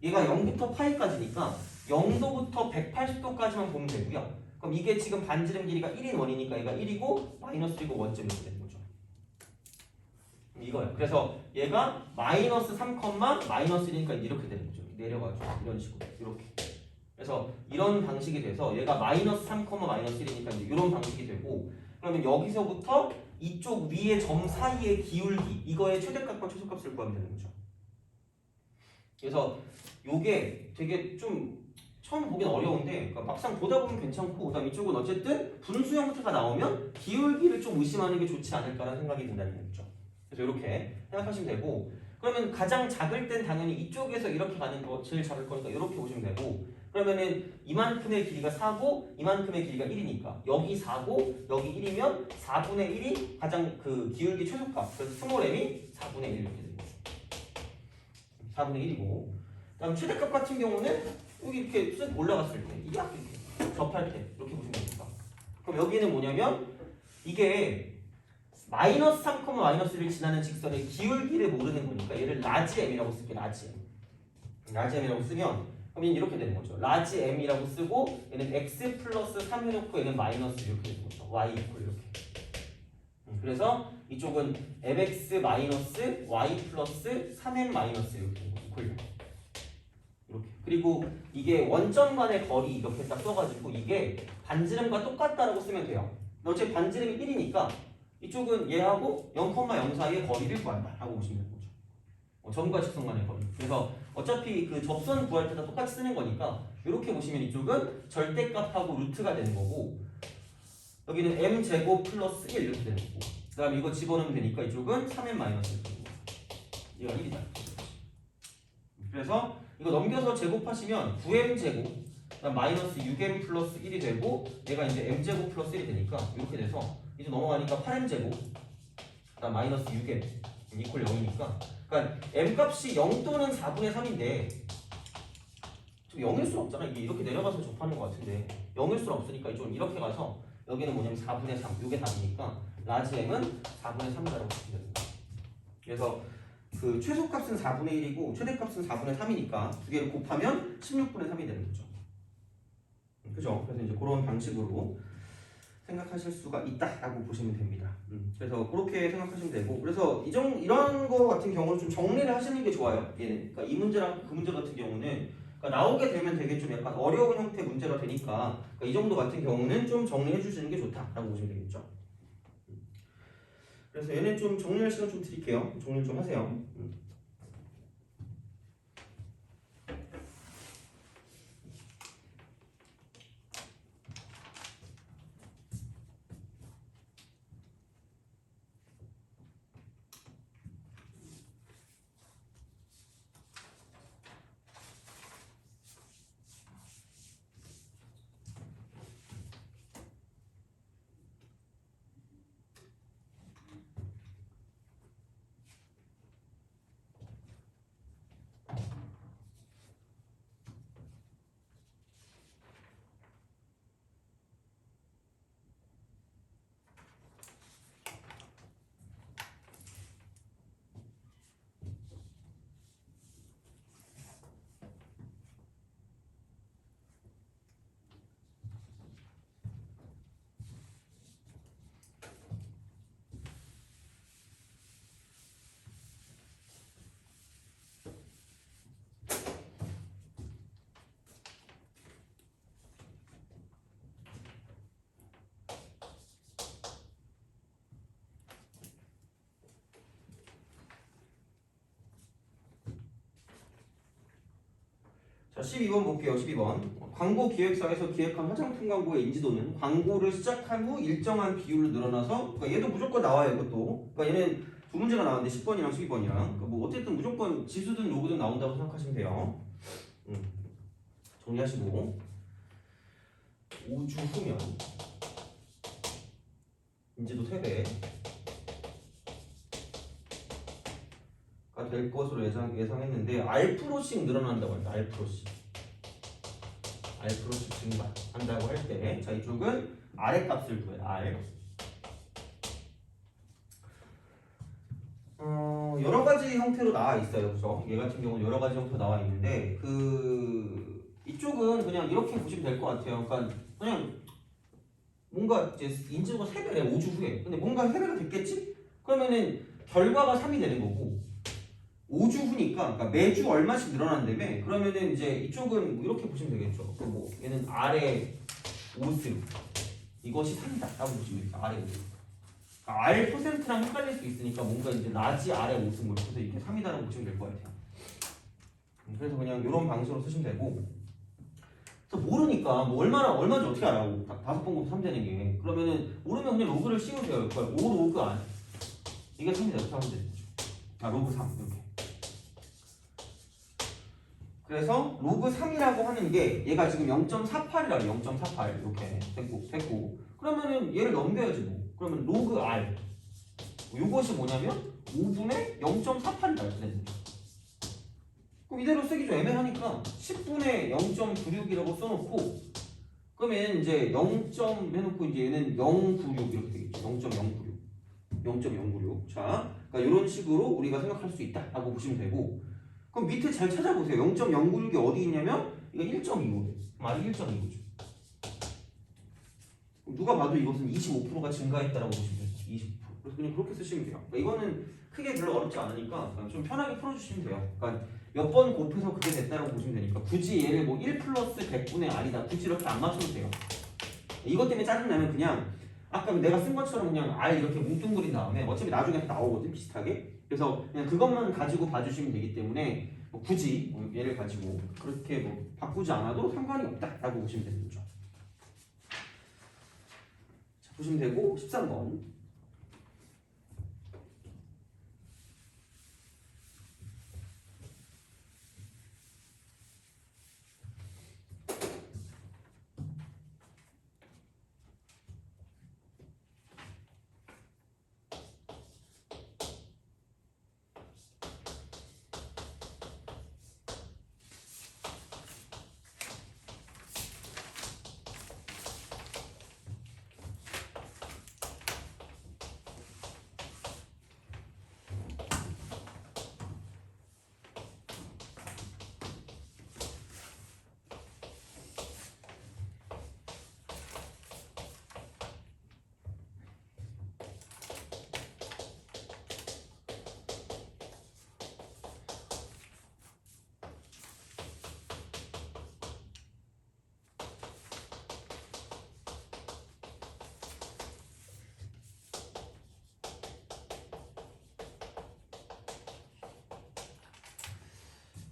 S1: 얘가 0부터 파이까지니까 0도부터 180도까지만 보면 되고요. 그럼 이게 지금 반지름 길이가 1인 원이니까 얘가 1이고 마이너스 1이고 원점 이렇게 되는 거죠. 이거예요. 그래서 얘가 마이너스 3, 마이너스 1이니까 이렇게 되는 거죠. 내려가지고 이런 식으로 이렇게. 그래서 이런 방식이 돼서 얘가 마이너스 3, 마이너스 1이니까 이제 이런 방식이 되고 그러면 여기서부터 이쪽 위의 점 사이의 기울기 이거의 최대값과 최소값을 구하면 되는 거죠. 그래서 요게 되게 좀 처음 보긴 어려운데 그러니까 막상 보다 보면 괜찮고 그다음 이쪽은 어쨌든 분수 형태가 나오면 기울기를 좀 의심하는 게 좋지 않을까라는 생각이 든다는 얘기죠. 그래서 이렇게 생각하시면 되고 그러면 가장 작을 땐 당연히 이쪽에서 이렇게 가는 거 제일 작을 거니까 이렇게 보시면 되고 그러면은 이만큼의 길이가 4고 이만큼의 길이가 1이니까 여기 4고 여기 1이면 4분의 1이 가장 그 기울기 최소값 그래서 스몰 m이 4분의 1 이렇게 되는 거죠. 4분의 1이고 그다음 최대값 같은 경우는 여기 이렇게 쓱 올라갔을 때 이게 이렇게 접할 때 이렇게 보시면 됩니다. 그럼 여기는 뭐냐면 이게 마이너스 3, 마이너스 1을 지나는 직선의 기울기를 모르는 거니까 얘를 라지 m이라고 쓸게. 라지 m. 라지 m이라고 쓰면 그럼 얘는 이렇게 되는 거죠. 라지 m이라고 쓰고 얘는 x 플러스 3 해놓고 얘는 마이너스 이렇게 되는 거죠. y 이퀄 이렇게. 그래서 이쪽은 fx 마이너스 y 플러스 3m 마이너스 이렇게 되는 거죠. 이퀄 이렇게. 그리고 이게 원점 간의 거리 이렇게 딱 써가지고 이게 반지름과 똑같다라고 쓰면 돼요. 어차피 반지름이 1이니까 이쪽은 얘하고 0,0 사이의 거리를 구한다 라고 보시면 되는 거죠. 점과 직선 간의 거리. 그래서 어차피 그 접선 구할 때 다 똑같이 쓰는 거니까 이렇게 보시면 이쪽은 절대값하고 루트가 되는 거고 여기는 m제곱 플러스 1 이렇게 되는 거고 그 다음에 이거 집어넣으면 되니까 이쪽은 3m 마이너스 1 되는 거죠. 얘가 1이다. 그래서 이거 넘겨서 제곱하시면 9m제곱 그다음 마이너스 6m 플러스 1이 되고 얘가 이제 m제곱 플러스 1이 되니까 이렇게 돼서 이제 넘어가니까 8m제곱 그다음 마이너스 6m 이퀄 0이니까 그러니까 m값이 0 또는 4분의 3인데 좀 0일 수는 없잖아. 이게 이렇게 내려가서 접하는 것 같은데 0일 수는 없으니까 좀 이렇게 가서 여기는 뭐냐면 4분의 3 이게 답이니까 라지 m은 4분의 3이라고 보시면 됩니다. 그래서 그 최소값은 4분의 1이고 최대값은 4분의 3이니까 두 개를 곱하면 16분의 3이 되는 거죠. 그죠? 그래서 이제 그런 방식으로 생각하실 수가 있다라고 보시면 됩니다. 그래서 그렇게 생각하시면 되고 그래서 이런 거 같은 경우는 좀 정리를 하시는 게 좋아요. 얘는. 그러니까 이 문제랑 그 문제 같은 경우는 그러니까 나오게 되면 되게 좀 약간 어려운 형태 문제가 되니까 그러니까 이 정도 같은 경우는 좀 정리해 주시는 게 좋다라고 보시면 되겠죠. 그래서 얘는 좀 정리할 시간 좀 드릴게요. 정리 좀 하세요. 자, 12번 볼게요. 12번. 광고 기획사에서 기획한 화장품 광고의 인지도는 광고를 시작한 후 일정한 비율로 늘어나서 그러니까 얘도 무조건 나와요. 이것도. 그러니까 얘는 두 문제가 나왔는데 10번이랑 12번이랑 그러니까 뭐 어쨌든 무조건 지수든 로그든 나온다고 생각하시면 돼요. 정리하시고 5주 후면 인지도 3배 될 것으로 예상했는데 R%씩 늘어난다고 할때 R%씩 증가한다고 할 때 자 이쪽은 R의 값을 구해요. R 여러 가지 형태로 나와 있어요. 그죠? 얘 같은 경우는 여러 가지 형태로 나와 있는데 이쪽은 그냥 이렇게 보시면 될 것 같아요. 그러니까 그냥 뭔가 이제 인지도가 3배래 5주 후에 근데 뭔가 3배가 됐겠지? 그러면은 결과가 3이 되는 거고 5주 후니까 그러니까 매주 얼마씩 늘어난다며 그러면은 이제 이쪽은 뭐 이렇게 보시면 되겠죠. 뭐 얘는 R의 5승 이것이 3이다 라고 보시면 돼요. R의 5승 그러니까 R %랑 헷갈릴 수 있으니까 뭔가 이제 라지 R의 5승 뭐 이렇게 이렇게 3이다라고 보시면 될 것 같아요. 그래서 그냥 이런 방식으로 쓰시면 되고 그래서 모르니까 뭐 얼마인지 어떻게 알아요? 5번 곱하면 3 되는 게 그러면은 모르면 그냥 로그를 씌우세요. 5 로그 안 이게 3이다 이렇게 하면 되죠. 로그 3 이렇게 그래서 로그 3이라고 하는 게 얘가 지금 0.48이라고 0.48 이렇게 됐고 그러면은 얘를 넘겨야지 뭐 그러면 로그 R 이것이 뭐냐면 5분의 0.48이다 이렇게 되는 거죠. 그럼 이대로 쓰기 좀 애매하니까 10분의 0.96이라고 써놓고 그러면 이제 0. 해놓고 이제 얘는 096 이렇게 되겠죠. 0.096. 0.096. 자, 그러니까 이런 식으로 우리가 생각할 수 있다라고 보시면 되고 그럼 밑에 잘 찾아보세요. 0.096이 어디 있냐면 이거 1.25래. 말이 1.25죠. 누가 봐도 이것은 25%가 증가했다라고 보시면 돼요. 20%. 그래서 그냥 그렇게 쓰시면 돼요. 그러니까 이거는 크게 별로 어렵지 않으니까 좀 편하게 풀어주시면 돼요. 그러니까 몇 번 곱해서 그게 됐다라고 보시면 되니까 굳이 얘를 뭐 1 플러스 100분의 R이다. 굳이 이렇게 안 맞춰도 돼요. 이것 때문에 짜증나면 그냥 아까 내가 쓴 것처럼 그냥 R 이렇게 뭉뚱그린 다음에 어차피 나중에 나오거든 비슷하게. 그래서 그냥 그것만 가지고 봐주시면 되기 때문에 뭐 굳이 얘를 가지고 그렇게 뭐 바꾸지 않아도 상관이 없다라고 보시면 되는 거죠. 자, 보시면 되고 13번.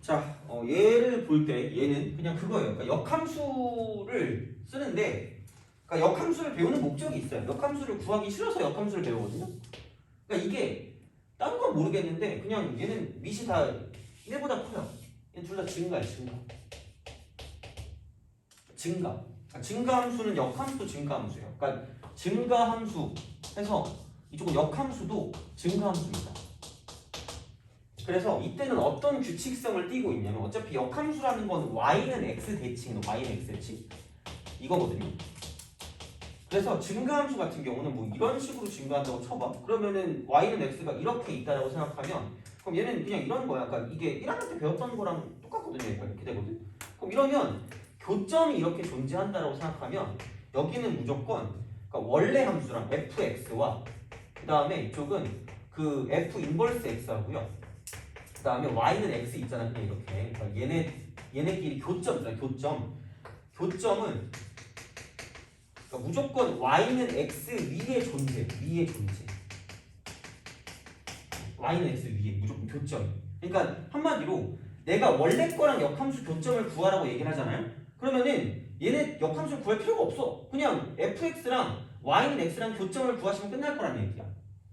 S1: 자, 얘를 볼 때 얘는 그냥 그거예요. 그러니까 역함수를 쓰는데, 그러니까 역함수를 배우는 목적이 있어요. 역함수를 구하기 싫어서 역함수를 배우거든요. 그러니까 이게 다른 건 모르겠는데 그냥 얘는 밑이 다 1보다 커요. 얘는 둘 다 증가예요, 증가. 증가. 그러니까 증가함수는 역함수 증가함수예요. 그러니까 증가함수 해서 이쪽은 역함수도 증가함수입니다. 그래서 이때는 어떤 규칙성을 띠고 있냐면 어차피 역함수라는 건 y는 x 대칭, y는 x 대칭 이거거든요. 그래서 증가함수 같은 경우는 뭐 이런 식으로 증가한다고 쳐봐. 그러면은 y는 x가 이렇게 있다라고 생각하면 그럼 얘는 그냥 이런 거야. 그러니까 이게 1학년 때 배웠던 거랑 똑같거든요. 그러니까 이렇게 되거든. 그럼 이러면 교점이 이렇게 존재한다라고 생각하면 여기는 무조건 그러니까 원래 함수랑 fx와 그 다음에 이쪽은 그 f 인버스 x하고요. 그 다음에 y는 x 있잖아. 그냥 이렇게. 그러니까 얘네끼리 교점이잖아. 교점은 그러니까 무조건 y는 x 위에 존재. y는 x 위에 무조건 교점. 그러니까 한마디로 내가 원래 거랑 역함수 교점을 구하라고 얘기를 하잖아요. 그러면은 얘네 역함수를 구할 필요가 없어. 그냥 fx랑 y는 x랑 교점을 구하시면 끝날 거란 얘기야.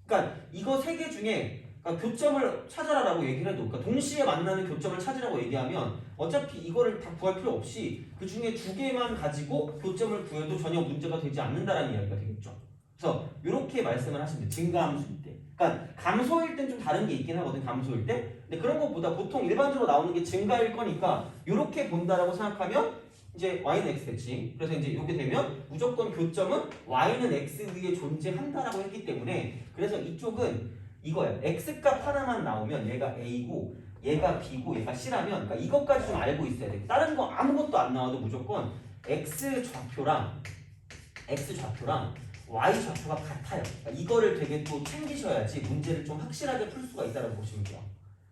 S1: 그러니까 이거 세 개 중에 그러니까 교점을 찾아라라고 얘기를 해도 그러니까 동시에 만나는 교점을 찾으라고 얘기하면 어차피 이거를 다 구할 필요 없이 그 중에 두 개만 가지고 교점을 구해도 전혀 문제가 되지 않는다라는 이야기가 되겠죠. 그래서 이렇게 말씀을 하시면 돼요. 증가함수일 때. 그러니까 감소일 땐 좀 다른 게 있긴 하거든. 감소일 때. 근데 그런 것보다 보통 일반적으로 나오는 게 증가일 거니까 이렇게 본다라고 생각하면 이제 y는 x 대칭. 그래서 이제 이렇게 되면 무조건 교점은 y는 x 위에 존재한다라고 했기 때문에 그래서 이쪽은 이거야. x값 하나만 나오면 얘가 a고 얘가 b고 얘가 c라면 그러니까 이것까지 좀 알고 있어야 돼. 다른 거 아무것도 안 나와도 무조건 x 좌표랑 y 좌표가 같아요. 그러니까 이거를 되게 또 챙기셔야지 문제를 좀 확실하게 풀 수가 있다고 보시면 돼요.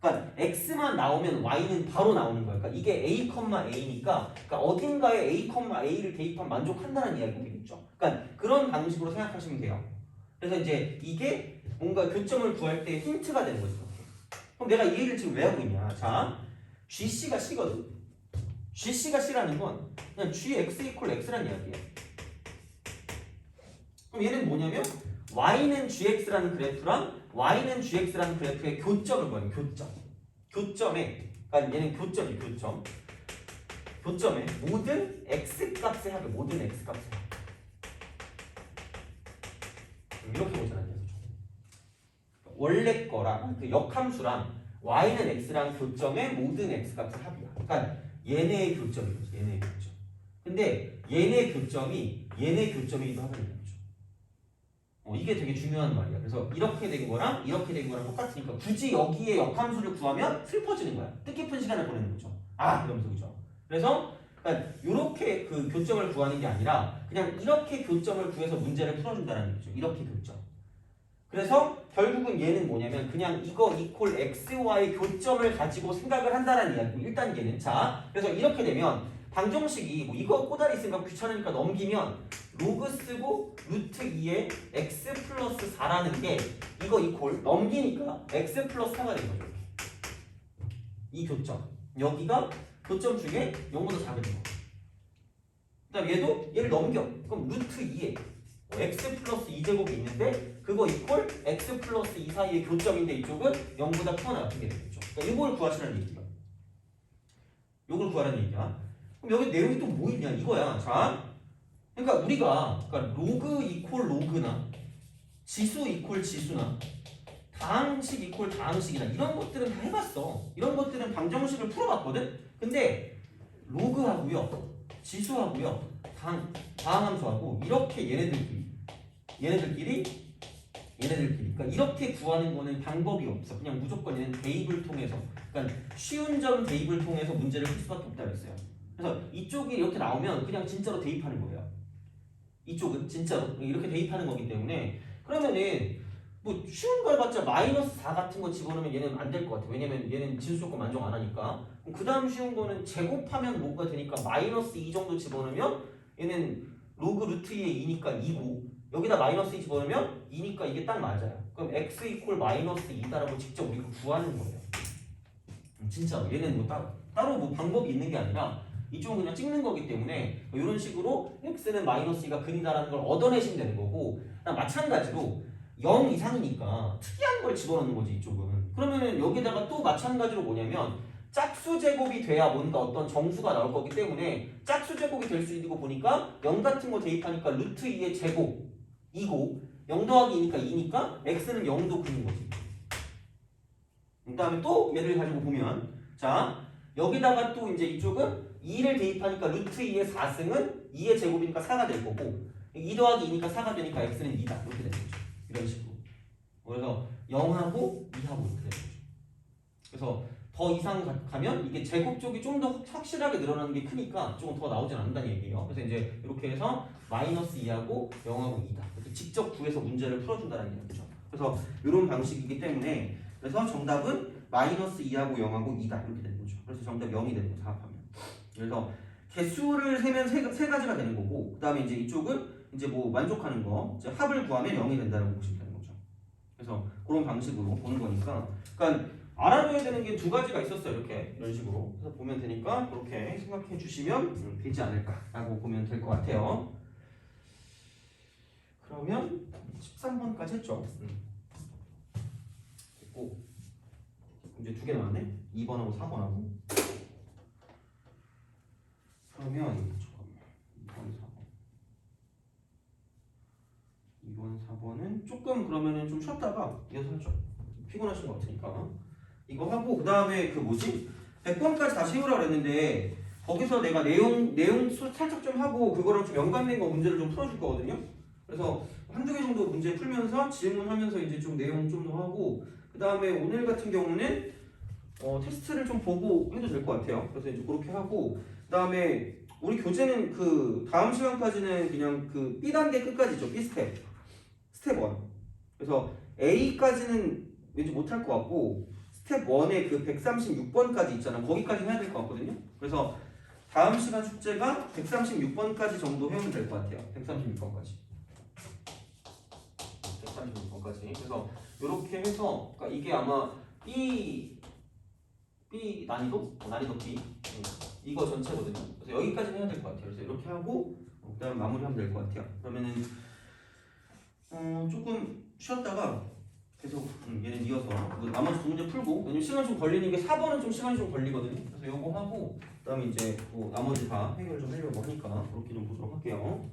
S1: 그러니까 x만 나오면 y는 바로 나오는 거예요. 그러니까 이게 a,a니까 그러니까 어딘가에 a,a를 대입하면 만족한다는 이야기가 되겠죠. 그러니까 그런 방식으로 생각하시면 돼요. 그래서 이제 이게 뭔가 교점을 구할 때 힌트가 되는 거죠. 그럼 내가 이 얘기를 지금 왜 하고 있냐? 자, GC가 C거든. GC가 C라는 건 그냥 GX 이퀄 X라는 이야기예요. 그럼 얘는 뭐냐면 Y는 GX라는 그래프랑 Y는 GX라는 그래프의 교점을 구하는 교점에 그러니까 얘는 교점이 교점에 모든 X값의 합이 모든 X값의 합. 이렇게 보잖아요. 원래 거랑 그 역함수랑 y는 x랑 교점의 모든 x 값의 합이야. 그러니까 얘네의 교점이죠. 얘네의 교점. 근데 얘네 교점이기도 하거든요. 이게 되게 중요한 말이야. 그래서 이렇게 된 거랑 똑같으니까 굳이 여기에 역함수를 구하면 슬퍼지는 거야. 뜻깊은 시간을 보내는 거죠. 이러면서 그죠. 그래서 그러니까 이렇게 그 교점을 구하는 게 아니라 그냥 이렇게 교점을 구해서 문제를 풀어준다는 얘기죠. 이렇게 교점. 그래서 결국은 얘는 뭐냐면 그냥 이거 이퀄 xy 교점을 가지고 생각을 한다는 이야기고 1단계는 자 그래서 이렇게 되면 방정식이 뭐 이거 꼬다리 있으니까 귀찮으니까 넘기면 로그 쓰고 루트 2에 x 플러스 4라는 게 이거 이퀄 넘기니까 x 플러스 4가 된 거죠. 이 교점 여기가 교점 중에 0보다 작은 거. 그 다음 얘를 넘겨. 그럼 루트 2에 x 플러스 2제곱이 있는데 그거 이퀄 x 플러스 2 사이의 교점인데 이쪽은 0보다 크거나 같은 게 되겠죠. 그러니까 이걸 구하시라는 얘기야. 이걸 구하라는 얘기야. 그럼 여기 내용이 또 뭐 있냐 이거야. 자, 그러니까 우리가 로그 이퀄 로그나 지수 이퀄 지수나 다항식 이퀄 다항식이나 이런 것들은 다 해봤어. 이런 것들은 방정식을 풀어봤거든. 근데 로그하고요, 지수하고요, 다항함수하고 이렇게 얘네들끼리 그러니까 이렇게 구하는 거는 방법이 없어. 그냥 무조건 얘는 대입을 통해서, 그러니까 쉬운 점 대입을 통해서 문제를 풀 수밖에 없다 그랬어요. 그래서 이쪽이 이렇게 나오면 그냥 진짜로 대입하는 거예요. 이쪽은 진짜로 이렇게 대입하는 거기 때문에 그러면은 뭐 쉬운 걸 봤자 마이너스 4 같은 거 집어넣으면 얘는 안 될 것 같아. 왜냐면 얘는 진수 조건 만족 안 하니까. 그 다음 쉬운 거는 제곱하면 뭐가 되니까 마이너스 2 정도 집어넣으면 얘는 로그 루트 2에 2니까 2고 여기다 마이너스 2 집어넣으면 2니까 이게 딱 맞아요. 그럼 x 이퀄 마이너스 2다라고 직접 우리가 구하는 거예요. 진짜로 얘는 뭐 따로 뭐 방법이 있는 게 아니라 이쪽은 그냥 찍는 거기 때문에 이런 식으로 x는 마이너스 2가 근이다라는 걸 얻어내시면 되는 거고 마찬가지로 0 이상이니까 특이한 걸 집어넣는 거지 이쪽은. 그러면은 여기다가 또 마찬가지로 뭐냐면 짝수 제곱이 돼야 뭔가 어떤 정수가 나올 거기 때문에 짝수 제곱이 될 수 있는 거 보니까 0 같은 거 대입하니까 루트 2의 제곱 2고 0 더하기 2니까 2니까 x는 0도 그는 거지. 그 다음에 또 얘를 가지고 보면 자 여기다가 또 이제 이쪽은 2를 대입하니까 루트 2의 4승은 2의 제곱이니까 4가 될 거고 2 더하기 2니까 4가 되니까 x는 2다 이렇게 되는 거죠. 이런 식으로. 그래서 0하고 2하고 이렇게 되는 거죠. 그래서 더 이상 가면 이게 제곱 쪽이 좀 더 확실하게 늘어나는 게 크니까 조금 더 나오진 않는다는 얘기예요. 그래서 이제 이렇게 해서 마이너스 2하고 0하고 2다. 이렇게 직접 구해서 문제를 풀어준다는 얘기죠. 그래서 이런 방식이기 때문에 그래서 정답은 마이너스 2하고 0하고 2다 이렇게 되는 거죠. 그래서 정답 0이 되는 거죠. 합하면. 그래서 개수를 세면 세 가지가 되는 거고 그 다음에 이제 이쪽은 이제 뭐 만족하는 거 이제 합을 구하면 0이 된다는 거 보시면 되는 거죠. 그래서 그런 방식으로 보는 거니까 그러니까 알아둬야 되는 게 두 가지가 있었어요. 이런 식으로 그래서 보면 되니까 그렇게 생각해 주시면 되지 않을까라고 보면 될 것 같아요. 그러면 13번까지 했죠. 됐고 이제 두 개 남았네. 2번하고 4번하고 그러면 2번, 4번은 조금 그러면은 좀 쉬었다가 이어서 하죠. 피곤하신 것 같으니까 이거 하고 그 다음에 그 뭐지? 100번까지 다시 해오라 그랬는데 거기서 내가 내용 살짝 좀 하고 그거랑 좀 연관된 거 문제를 좀 풀어줄 거거든요. 그래서 한두 개 정도 문제 풀면서 질문하면서 이제 좀 내용 좀 더 하고 그 다음에 오늘 같은 경우는 테스트를 좀 보고 해도 될 것 같아요. 그래서 이제 그렇게 하고 그 다음에 우리 교재는 그 다음 시간까지는 그냥 그 B 단계 끝까지죠. B 스텝 1. 그래서 A까지는 왠지 못할 것 같고 스텝 1의 그 136번까지 있잖아. 거기까지 해야 될 것 같거든요. 그래서 다음 시간 숙제가 136번까지 정도 해오면 될 것 같아요. 136번까지. 그래서 이렇게 해서 그러니까 이게 아마 B 난이도 B 이거 전체거든요. 그래서 여기까지 해야 될 것 같아요. 그래서 이렇게 하고 그다음 마무리하면 될 것 같아요. 그러면은 조금 쉬었다가 계속 얘는 이어서 나머지 두 문제 풀고 왜냐면 시간 좀 걸리는 게 4번은 좀 시간이 좀 걸리거든요. 그래서 요거 하고 그다음에 이제 뭐 나머지 다 해결 좀 하려고 하니까 그렇게 좀 보도록 할게요.